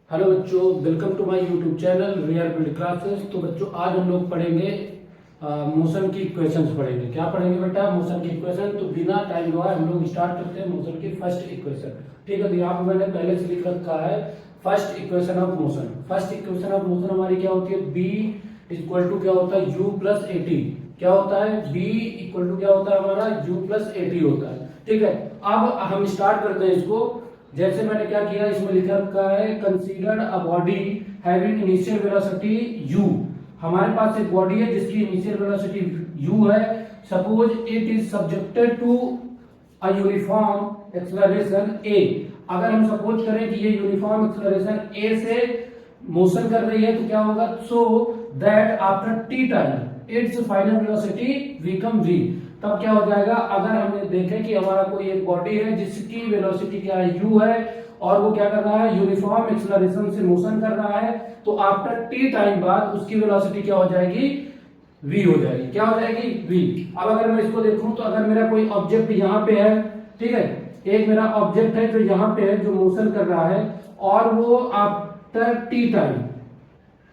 Hello बच्चों, welcome to my YouTube channel real build classes. तो बच्चों आज हम लोग पढ़ेंगे मोशन की इक्वेशंस पढ़ेंगे। क्या पढ़ेंगे बेटा? मोशन की इक्वेशन। तो बिना टाइम गवाए हम लोग स्टार्ट करते हैं मोशन की फर्स्ट इक्वेशन। ठीक है, तो यहाँ पे मैंने पहले से लिख रखा है first equation of motion. First equation of motion हमारी क्या होती है? बी इक्वल टू क्या होता है? You plus A T. क्या होता है? बी इक्वल टू क्या होता है हमारा? यू प्लस ए टी होता है। ठीक है, अब हम स्टार्ट करते हैं इसको। जैसे मैंने क्या किया, इसमें लिखा रखा है consider a body having initial velocity u। हमारे पास एक बॉडी है जिसकी इनिशियल वेलोसिटी u है। Suppose it is subjected to a uniform acceleration a। अगर हम सपोज करें कि ये यूनिफॉर्म एक्सेलरेशन a से मोशन कर रही है तो क्या होगा? So that after T time its final velocity become v। तब क्या हो जाएगा? अगर हमने देखे कि हमारा कोई एक बॉडी है जिसकी वेलोसिटी क्या है? u है, और वो क्या कर रहा है? यूनिफॉर्म एक्सेलरेशन से मोशन कर रहा है, तो आफ्टर टी टाइम बाद उसकी वेलोसिटी क्या हो जाएगी? v हो जाएगी। क्या हो जाएगी? v। अब अगर मैं इसको देखूं तो अगर मेरा कोई ऑब्जेक्ट यहाँ पे है, ठीक है, एक मेरा ऑब्जेक्ट है जो यहाँ पे है, जो मोशन कर रहा है, और वो आफ्टर टी टाइम,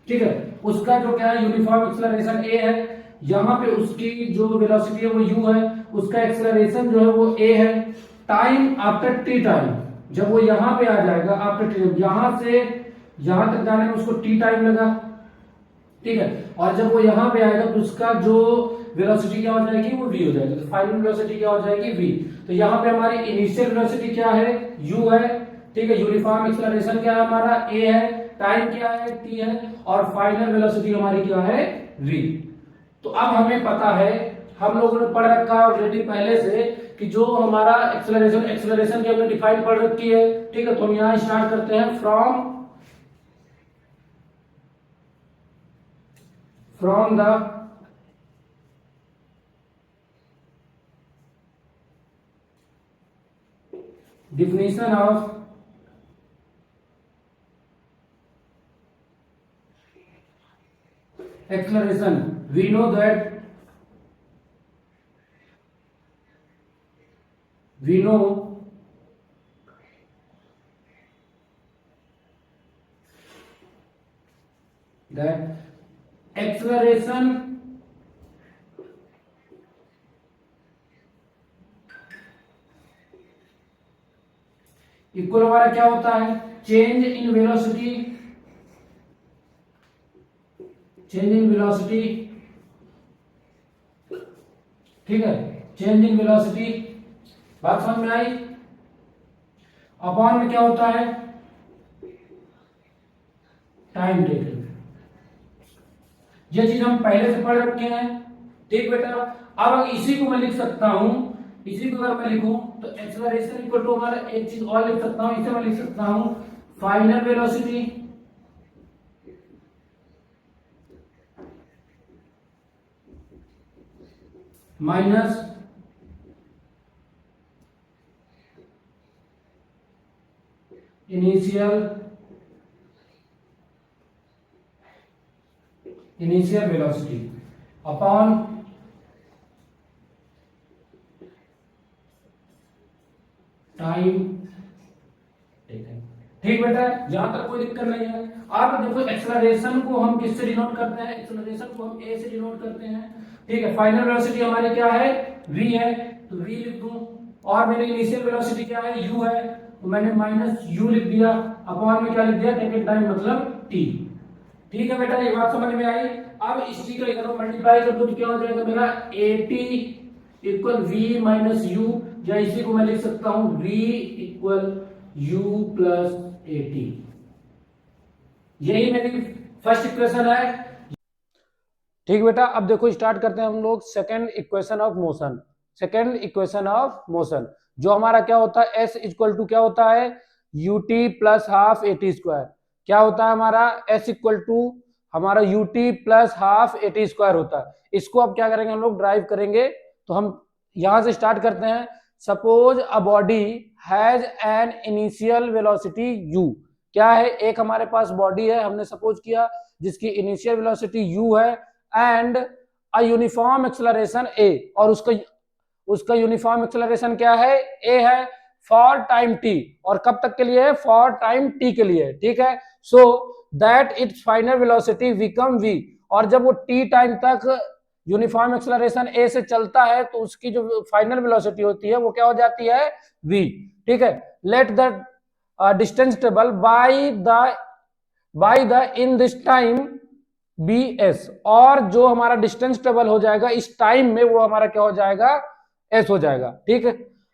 ठीक है, उसका जो क्या है? यूनिफॉर्म एक्सेलरेशन ए है। यहां पे उसकी जो वेलोसिटी है वो u है, उसका एक्सेलरेशन जो है वो a है। टाइम आफ्टर टी टाइम, जब वो यहां पे आ जाएगा आफ्टर टी टाइम, यहां से यहां तक जाने में उसको टी टाइम लगा, ठीक है, और जब वो यहां पे आएगा तो उसका जो वेलोसिटी क्या हो जाएगी? वो v हो जाएगी। तो फाइनल वेलोसिटी क्या हो जाएगी? v। तो यहाँ पे हमारी इनिशियल वेलोसिटी क्या है? u है, ठीक है, यूनिफॉर्म एक्सेलरेशन क्या है हमारा? a है, टाइम क्या है? t है, और फाइनल वेलोसिटी हमारी क्या है? v। तो अब हमें पता है, हम लोगों ने पढ़ रखा है ऑलरेडी पहले से कि जो हमारा एक्सेलरेशन एक्सेलरेशन की हमने डिफाइन पढ़ रखी है। ठीक है, तो हम यहां स्टार्ट करते हैं from the definition of acceleration, we know that we know that acceleration equal हमारा क्या होता है? Change in velocity, change in velocity, ठीक है, चेंज इन वेलोसिटी। बात समझ में आई? अपॉन में क्या होता है? Time taken. ये चीज हम पहले से पढ़ रखे हैं। ठीक बेटा, अब इसी को मैं लिख सकता हूं, इसी को अगर मैं लिखूं तो एक्सेलरेशन इक्वल टू हमारा एक चीज और लिख सकता हूं, इसे मैं लिख सकता हूं final velocity minus initial velocity upon time taken. ठीक बेटा, यहां तक कोई दिक्कत नहीं है। अब देखो एक्सेलरेशन को हम किससे डिनोट करते हैं? एक्सेलरेशन को हम ए से डिनोट करते हैं। ठीक है, फाइनल वेलोसिटी हमारी क्या है? v है, तो v लिख दूं, और मेरी इनिशियल वेलोसिटी क्या है? u है, तो मैंने माइनस u लिख दिया, अपॉन में क्या लिख दिया? टेकन टाइम मतलब t। ठीक है बेटा, ये बात समझ में आई। अब इस टी का इधर मल्टीप्लाई कर दो तो क्या हो जाएगा मेरा? at equal v minus u, या इसी को मैं लिख सकता हूं v equal u plus A T. यही मेरी फर्स्ट इक्वेशन है। ठीक बेटा, अब देखो स्टार्ट करते हैं हम लोग second equation of motion. Second equation of motion जो हमारा क्या होता है? s इक्वल टू क्या होता है? ut plus half A T square. क्या होता है हमारा? s इक्वल टू हमारा ut plus half A T square होता है। इसको अब क्या करेंगे हम लोग? ड्राइव करेंगे। तो हम यहां से स्टार्ट करते हैं। Suppose a body has an initial velocity u। क्या है? एक हमारे पास बॉडी है, हमने सपोज किया, जिसकी इनिशियल वेलोसिटी u है, and a uniform acceleration a, और उसका यूनिफॉर्म एक्सेलरेशन क्या है? a है। फॉर टाइम टी, और कब तक के लिए है, फॉर टाइम टी के लिए, ठीक है। So that it's final velocity become v, और जब वो t टाइम तक यूनिफॉर्म एक्सेलरेशन a से चलता है तो उसकी जो फाइनल वेलोसिटी होती है वो क्या हो जाती है, v, ठीक है। Let the distance table by the in this time be S, और जो हमारा डिस्टेंस टेबल हो जाएगा इस टाइम में वो हमारा क्या हो जाएगा, एस हो जाएगा, ठीक है।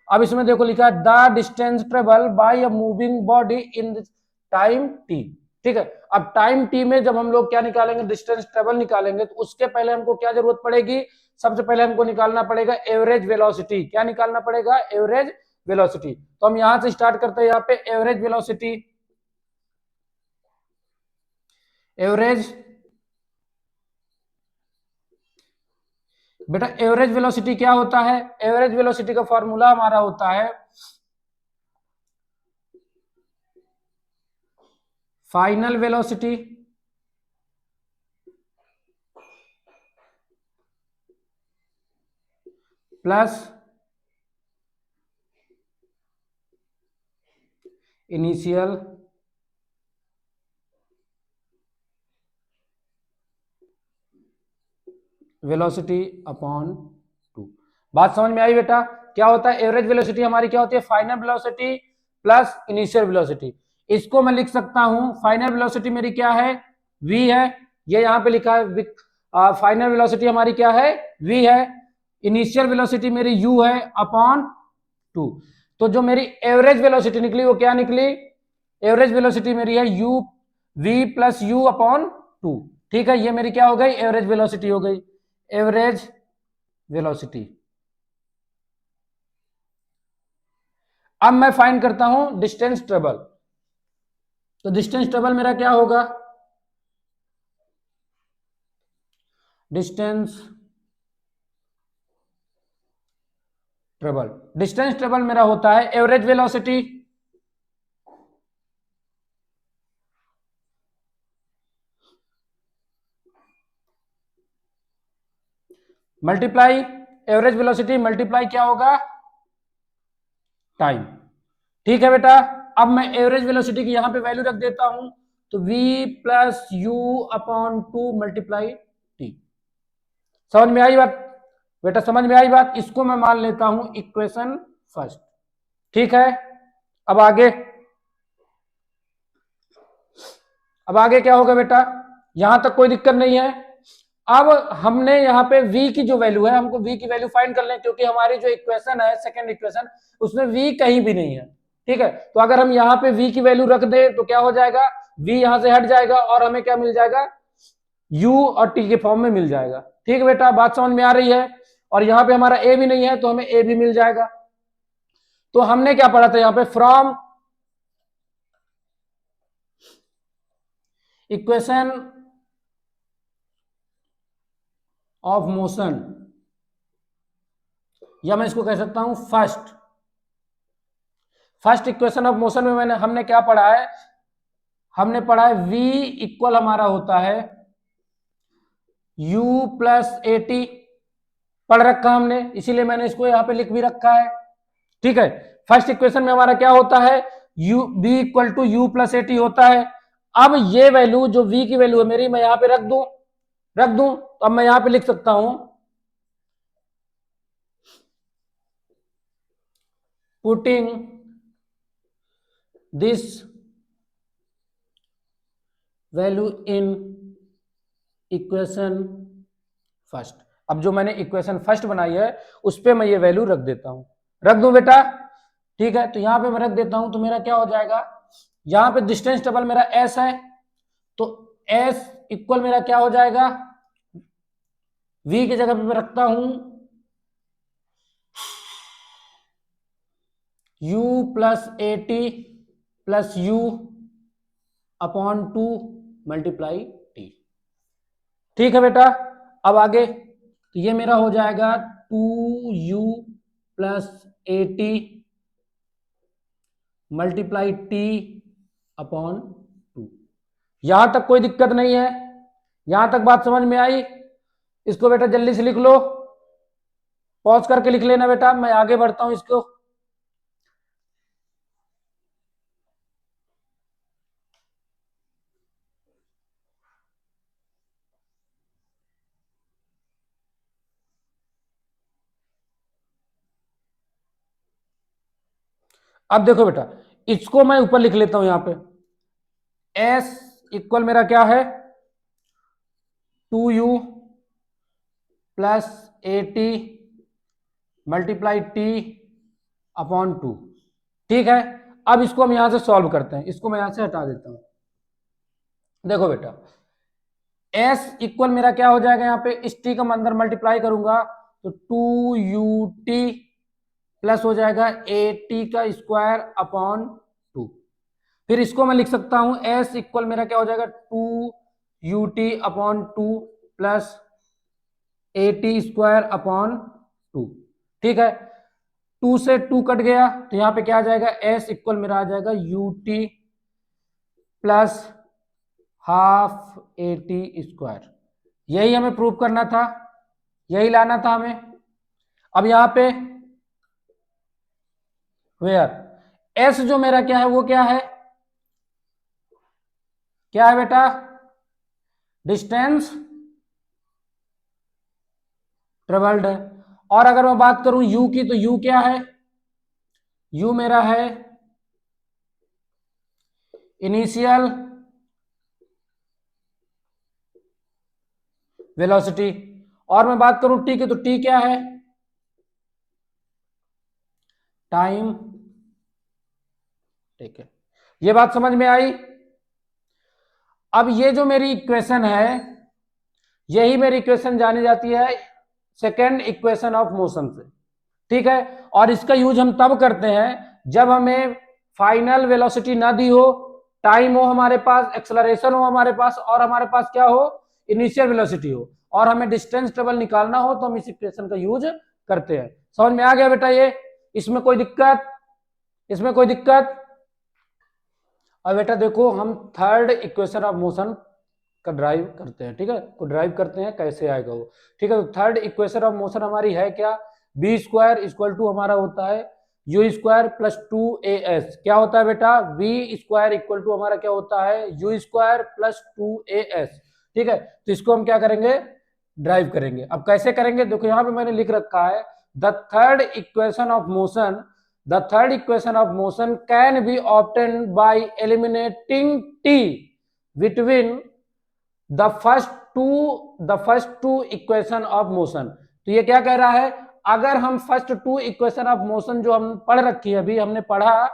अब इसमें देखो लिखा है the distance travel by a moving body in time T, ठीक है। अब टाइम टी में जब हम लोग क्या निकालेंगे, डिस्टेंस ट्रेवल निकालेंगे, तो उसके पहले हमको क्या जरूरत पड़ेगी, सबसे पहले हमको निकालना पड़ेगा एवरेज वेलोसिटी। क्या निकालना पड़ेगा, एवरेज वेलोसिटी। तो हम यहां से स्टार्ट करते हैं, यहाँ पे एवरेज वेलोसिटी, एवरेज, बेटा एवरेज वेलोसिटी क्या होता है, एवरेज वेलोसिटी का फॉर्मूला हमारा होता है final velocity plus initial velocity upon 2। बात समझ में आई बेटा, क्या होता है एवरेज वेलोसिटी हमारी, क्या होती है final velocity plus initial velocity. इसको मैं लिख सकता हूं, फाइनल वेलोसिटी मेरी क्या है, v है, ये यहां पे लिखा है, फाइनल वेलोसिटी हमारी क्या है, v है, इनिशियल वेलोसिटी मेरी u है अपॉन 2। तो जो मेरी एवरेज वेलोसिटी निकली वो क्या निकली, एवरेज वेलोसिटी मेरी है u v plus u upon 2, ठीक है। ये मेरी क्या हो गई, एवरेज वेलोसिटी हो गई, एवरेज वेलोसिटी। अब मैं फाइंड करता हूं डिस्टेंस ट्रेवल, तो डिस्टेंस ट्रेवल मेरा क्या होगा, डिस्टेंस ट्रेवल, डिस्टेंस ट्रेवल मेरा होता है average velocity multiply, average velocity multiply क्या होगा, टाइम, ठीक है बेटा। अब मैं एवरेज वेलोसिटी की यहां पे वैल्यू रख देता हूं, तो v plus you upon 2 multiply T. समझ में आई बात बेटा, समझ में आई बात, इसको मैं मान लेता हूं इक्वेशन फर्स्ट, ठीक है। अब आगे, अब आगे क्या होगा बेटा, यहां तक कोई दिक्कत नहीं है। अब हमने यहाँ पे v की जो वैल्यू है, हमको v की वैल्यू फाइंड कर लें, क्योंकि हमारी जो इक्वेशन है सेकंड इक्वेशन उसमें v कहीं भी नहीं है, ठीक है। तो अगर हम यहाँ पे v की वैल्यू रख दें तो क्या हो जाएगा, v यहां से हट जाएगा और हमें क्या मिल जाएगा, u और t के फॉर्म में मिल जाएगा, ठीक है बेटा, बात समझ में आ रही है। और यहाँ पे हमारा a भी नहीं है तो हमें a भी मिल जाएगा। तो हमने क्या पढ़ा था यहाँ पे, फ्रॉम इक्वेशन ऑफ मोशन, या मैं इसको कह सकता हूं फर्स्ट इक्वेशन ऑफ मोशन में हमने क्या पढ़ा है, हमने पढ़ा है v इक्वल हमारा होता है u प्लस ए टी, पढ़ रखा हमने, इसीलिए मैंने इसको यहां पे लिख भी रखा है, ठीक है। फर्स्ट इक्वेशन में हमारा क्या होता है, u b equal to U plus A T होता है। अब ये वैल्यू जो v की वैल्यू है मेरी, मैं यहां पे रख दूं तो अब मैं यहां पे लिख सकता हूं putting this value in equation first. अब जो मैंने इक्वेशन फर्स्ट बनाई है उस पे मैं ये वैल्यू रख देता हूं, रख दूं बेटा, ठीक है। तो यहां पे मैं रख देता हूं, तो मेरा क्या हो जाएगा, यहां पे डिस्टेंस टेबल मेरा एस है, तो एस इक्वल मेरा क्या हो जाएगा, v की जगह पे मैं रखता हूं u plus A T plus you upon 2 multiply T, ठीक है बेटा। अब आगे, तो ये मेरा हो जाएगा 2u plus A T multiply T upon 2। यहां तक कोई दिक्कत नहीं है, यहां तक बात समझ में आई। इसको बेटा जल्दी से लिख लो, पॉज करके लिख लेना बेटा, मैं आगे बढ़ता हूं इसको। अब देखो बेटा, इसको मैं ऊपर लिख लेता हूं यहां पे, s इक्वल मेरा क्या है 2u plus A T multiply T upon 2। ठीक है, अब इसको हम यहां से सॉल्व करते हैं, इसको मैं यहां से हटा देता हूं। देखो बेटा, s इक्वल मेरा क्या हो जाएगा, यहां पे इस टी का मैं अंदर मल्टीप्लाई करूंगा तो 2ut प्लस हो जाएगा ए टी का स्क्वायर अपॉन 2। फिर इसको मैं लिख सकता हूं s इक्वल मेरा क्या हो जाएगा 2ut upon 2 plus A T square upon 2। ठीक है, 2 से 2 कट गया तो यहां पे क्या आ जाएगा, s इक्वल मेरा आ जाएगा ut plus half A T square. यही हमें प्रूव करना था, यही लाना था हमें। अब यहां पे वेयर s जो मेरा क्या है वो क्या है, क्या है बेटा, डिस्टेंस ट्रेवल्ड है। और अगर मैं बात करूं u की, तो u क्या है, u मेरा है इनिशियल वेलोसिटी। और मैं बात करूं t की, तो t क्या है, टाइम। ठीक है, ये बात समझ में आई। अब ये जो मेरी इक्वेशन है, यही मेरी इक्वेशन जानी जाती है सेकेंड इक्वेशन ऑफ मोशन से। ठीक है, और इसका यूज हम तब करते हैं जब हमें फाइनल वेलोसिटी ना दी हो, टाइम हो हमारे पास, एक्सेलरेशन हो हमारे पास, और हमारे पास क्या हो, इनिशियल वेलोसिटी हो, और हमें डिस्टेंस ट्रेवल निकालना हो, तो हम इस इक्वेशन का यूज करते हैं। समझ में आ गया बेटा ये, इसमें कोई दिक्कत, इसमें कोई दिक्कत। अब बेटा देखो, हम थर्ड इक्वेशन ऑफ मोशन का ड्राइव करते हैं। ठीक है, को ड्राइव करते हैं, कैसे आएगा वो। ठीक है, तो थर्ड इक्वेशन ऑफ मोशन हमारी है क्या, बी स्क्वायर इक्वल टू हमारा होता है यू स्क्वायर प्लस 2as। क्या होता है बेटा, बी स्क्वायर इक्वल टू हमारा क्या होता है, यू स्क्वायर प्लस 2as। ठीक है, तो इसको हम क्या करेंगे, ड्राइव करेंगे। अब कैसे करेंगे, देखो यहाँ पे मैंने लिख रखा है the third equation of motion, the third equation of motion can be obtained by eliminating t between the first two equation of motion। तो ये क्या कह रहा है, अगर हम first two equation of motion जो हम पढ़ रखी है, अभी हमने पढ़ा,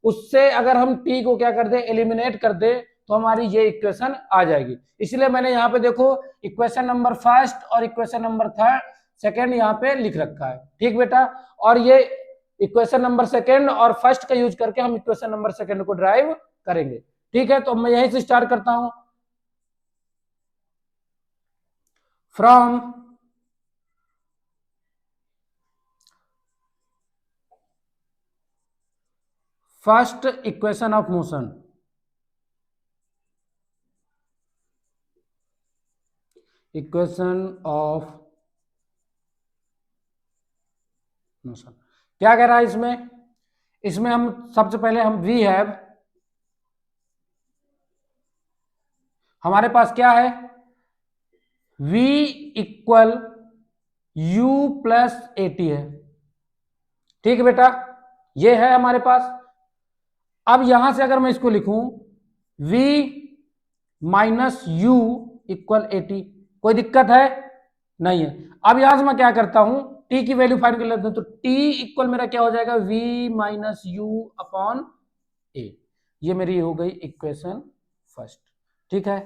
उससे अगर हम t को क्या कर दे, एलिमिनेट कर दे, तो हमारी ये इक्वेशन आ जाएगी। इसलिए मैंने यहाँ पे देखो इक्वेशन नंबर फर्स्ट और इक्वेशन नंबर थर्ड सेकेंड यहाँ पे लिख रखा है। ठीक बेटा, और ये इक्वेशन नंबर सेकेंड और फर्स्ट का यूज करके हम इक्वेशन नंबर सेकेंड को ड्राइव करेंगे। ठीक है, तो मैं यहीं से स्टार्ट करता हूं, from first equation of motion, equation of motion क्या कह रहा है इसमें, इसमें हम सबसे पहले हम वी हैव, हमारे पास क्या है, v equal u plus A T है। ठीक है बेटा, ये है हमारे पास। अब यहां से अगर मैं इसको लिखूं v minus you equal A T, कोई दिक्कत है नहीं है। अब यहां से मैं क्या करता हूं, t की वैल्यू फाइंड कर लेता हूं, तो t इक्वल मेरा क्या हो जाएगा, v माइनस यू अपॉन ए। ये मेरी हो गई इक्वेशन फर्स्ट। ठीक है,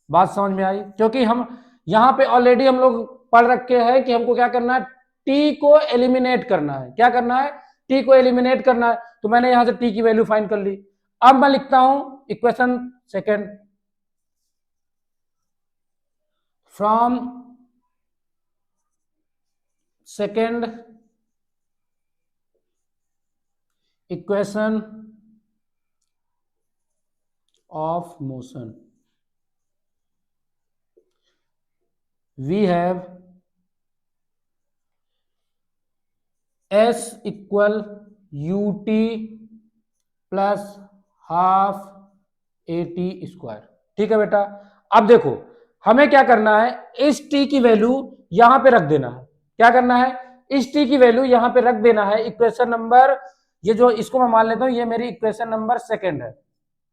बात समझ में आई, क्योंकि हम यहां पे ऑलरेडी हम लोग पढ़ रखे हैं कि हमको क्या करना है, टी को एलिमिनेट करना है। क्या करना है, टी को एलिमिनेट करना है, तो मैंने यहां से टी की वैल्यू फाइंड कर ली। अब मैं लिखता हूं equation second, from second equation of motion we have s equal ut plus half A T square. ठीक है बेटा, अब देखो हमें क्या करना है, इस t की वैल्यू यहां पे रख देना है। क्या करना है, इस t की वैल्यू यहां पे रख देना है इक्वेशन नंबर ये जो इसको मैं मान लेता हूं ये मेरी इक्वेशन नंबर सेकंड है,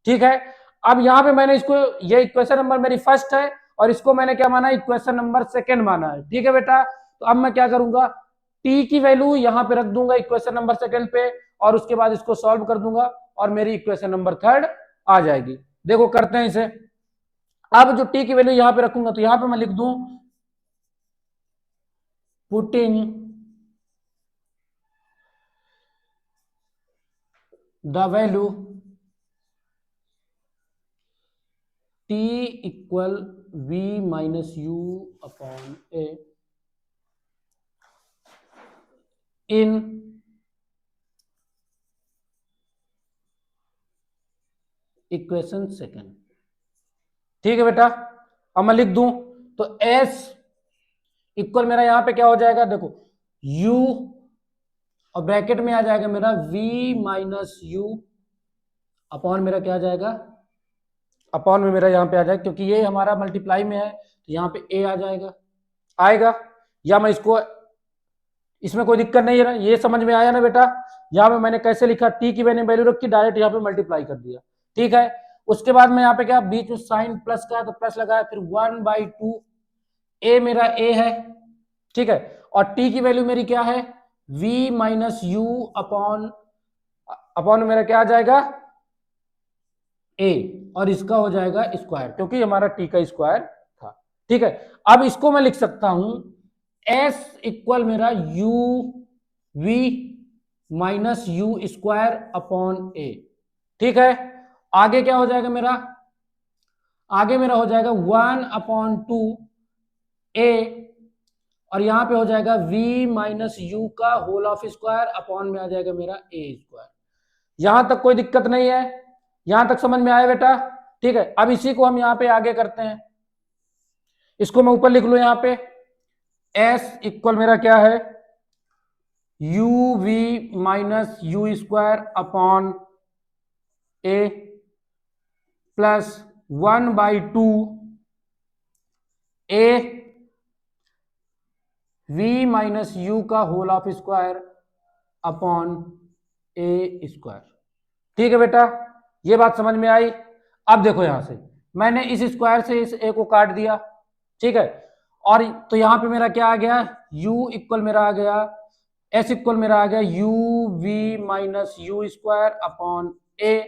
ठीक है। अब यहाँ पे मैंने इसको, ये इक्वेशन नंबर मेरी फर्स्ट है और इसको मैंने क्या माना, इक्वेशन नंबर सेकंड माना है, ठीक है बेटा। तो अब मैं क्या करूंगा, टी की वैल्यू यहाँ पे रख दूंगा इक्वेशन नंबर सेकंड पे और उसके बाद इसको सॉल्व कर दूंगा और मेरी इक्वेशन नंबर थर्ड आ जाएगी। देखो करते हैं इसे। अब जो टी की वैल्यू यहाँ पे रखूंगा तो यहाँ पे मैं लिख दूं putting the value T equal V minus U upon A in equation second, ठीक है बेटा। अब मैं लिख दूं तो S इक्वल मेरा यहां पे क्या हो जाएगा, देखो U और ब्रैकेट में आ जाएगा मेरा V माइनस यू अपॉन मेरा क्या आ जाएगा, अपॉन में मेरा यहां पे आ जाएगा क्योंकि ये हमारा मल्टीप्लाई में है तो यहां पे A आ जाएगा, आएगा। या मैं इसको, इसमें कोई दिक्कत नहीं है ना, ये समझ में आया ना बेटा। यहाँ पे मैंने कैसे लिखा, टी की मैंने वैल्यू रखी, डायरेक्ट यहाँ पे मल्टीप्लाई कर दिया, ठीक है। उसके बाद में यहाँ पे क्या, बीच में साइन प्लस का है तो प्लस लगाया, फिर 1/2 ए मेरा ए है, ठीक है। और टी की वैल्यू मेरी क्या है, v minus U upon, upon मेरा क्या आ जाएगा a और इसका हो जाएगा स्क्वायर क्योंकि हमारा t का स्क्वायर था, ठीक है। अब इसको मैं लिख सकता हूं s इक्वल मेरा u v minus you square upon a, ठीक है। आगे क्या हो जाएगा मेरा, आगे मेरा हो जाएगा 1/2 a और यहां पे हो जाएगा v माइनस यू का होल ऑफ स्क्वायर अपॉन में आ जाएगा मेरा a स्क्वायर। यहां तक कोई दिक्कत नहीं है, यहां तक समझ में आया बेटा, ठीक है। अब इसी को हम यहां पे आगे करते हैं, इसको मैं ऊपर लिख लू यहां पे s इक्वल मेरा क्या है u v minus you square upon a plus 1/2 a v minus you का whole of square upon a square, ठीक है बेटा। ये बात समझ में आई। अब देखो यहां से मैंने इस स्क्वायर से इस a को काट दिया, ठीक है। और तो यहां पे मेरा क्या आ गया, u इक्वल मेरा आ गया, s इक्वल मेरा आ गया u v minus you square upon a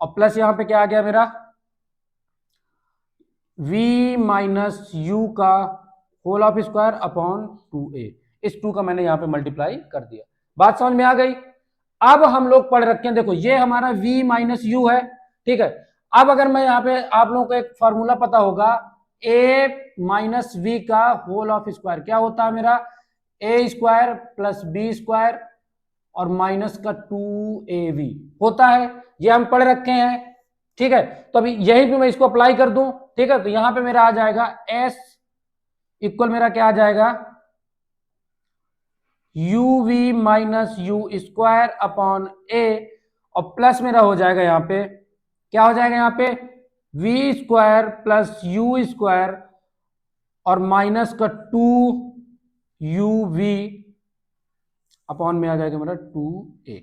और प्लस यहां पे क्या आ गया मेरा v माइनस यू का whole of square upon 2a। इस 2 का मैंने यहां पे मल्टीप्लाई कर दिया, बात समझ में आ गई। अब हम लोग पढ़ रखे हैं, देखो ये हमारा v माइनस यू है, ठीक है। अब अगर मैं यहाँ पे, आप लोगों को एक फॉर्मूला पता होगा a माइनस वी का होल ऑफ स्क्वायर क्या होता है मेरा, a square plus B square और माइनस का 2ab होता है, ये हम पढ़ रखे हैं, ठीक है। तो अभी यहीं पे मैं इसको अप्लाई कर दूं, ठीक है। तो यहां पे मेरा आ जाएगा s इक्वल मेरा क्या आ जाएगा u v minus you square upon a और प्लस मेरा हो जाएगा यहाँ पे क्या हो जाएगा, यहाँ पे V square plus U square और माइनस का 2uv अपॉन में आ जाएगा मेरा 2a,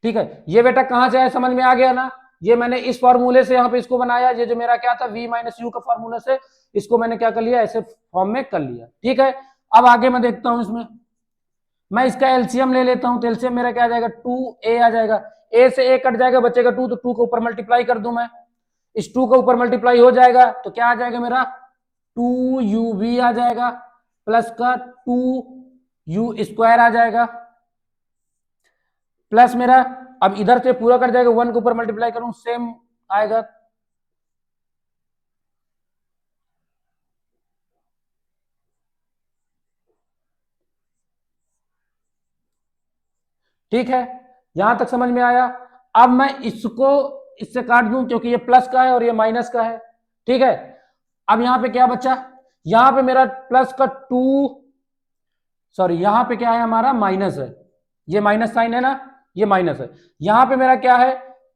ठीक है। ये बेटा कहां से आया, समझ में आ गया ना। ये मैंने इस फॉर्मूले से यहाँ पे इसको बनाया, ये जो मेरा क्या था v माइनस यू का फॉर्मूला से इसको मैंने क्या कर लिया, ऐसे फॉर्म में कर लिया, ठीक है। अब आगे मैं देखता हूं, इसमें मैं इसका एलसीएम ले लेता हूं तो एलसीएम मेरा क्या आ जाएगा 2a आ जाएगा, a से a कट जाएगा बचेगा 2, तो 2 को ऊपर मल्टीप्लाई कर दूं मैं, इस 2 का ऊपर मल्टीप्लाई हो जाएगा तो क्या आ जाएगा मेरा 2uv आ जाएगा प्लस का 2u स्क्वायर आ जाएगा प्लस मेरा, अब इधर से पूरा कर जाएगा 1 के ऊपर मल्टीप्लाई करूं सेम आएगा, ठीक है। यहां तक समझ में आया। अब मैं इसको इससे काट दूं क्योंकि ये प्लस का है और ये माइनस का है, ठीक है। अब यहां पे क्या बचा, यहां पे मेरा प्लस का 2, सॉरी यहां पे क्या है हमारा माइनस है, ये माइनस साइन है ना, ये माइनस है। यहां पे मेरा क्या है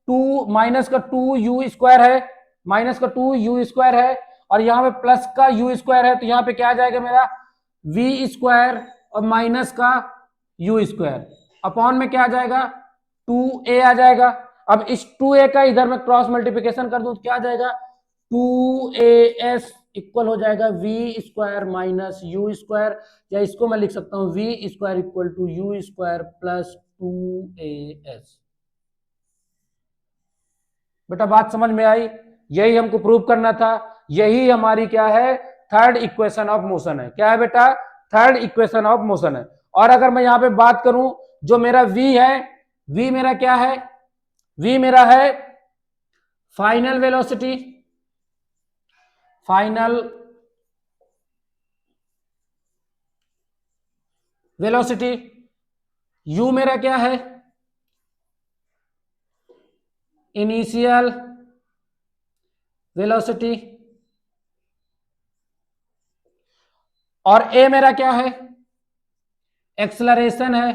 2 माइनस का 2u स्क्वायर है, माइनस का 2u स्क्वायर है और यहां पे प्लस का u स्क्वायर है, तो यहां पे क्या आ जाएगा मेरा v स्क्वायर और माइनस का u स्क्वायर अपॉन में क्या आ जाएगा 2a आ जाएगा। अब इस 2a का इधर मैं क्रॉस मल्टीप्लिकेशन कर दूं तो क्या आ जाएगा, 2as इक्वल हो जाएगा v square minus you square, या इसको मैं लिख सकता हूं v square equal to U square plus 2as। बेटा बात समझ में आई, यही हमको प्रूव करना था, यही हमारी क्या है, थर्ड इक्वेशन ऑफ मोशन है। क्या है बेटा, थर्ड इक्वेशन ऑफ मोशन है। और अगर मैं यहां पे बात करूं, जो मेरा v है, v मेरा क्या है, v मेरा है final velocity, final velocity, u मेरा क्या है, इनिशियल वेलोसिटी, और a मेरा क्या है, एक्सेलरेशन है,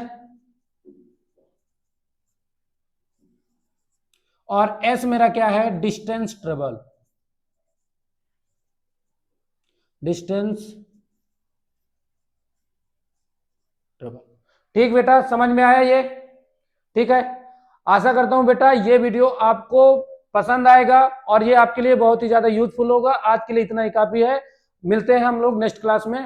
और s मेरा क्या है, डिस्टेंस ट्रेवल, डिस्टेंस ट्रेवल। ठीक बेटा, समझ में आया ये, ठीक है। आशा करता हूं बेटा ये वीडियो आपको पसंद आएगा और ये आपके लिए बहुत ही ज्यादा यूजफुल होगा। आज के लिए इतना ही काफी है, मिलते हैं हम लोग नेक्स्ट क्लास में।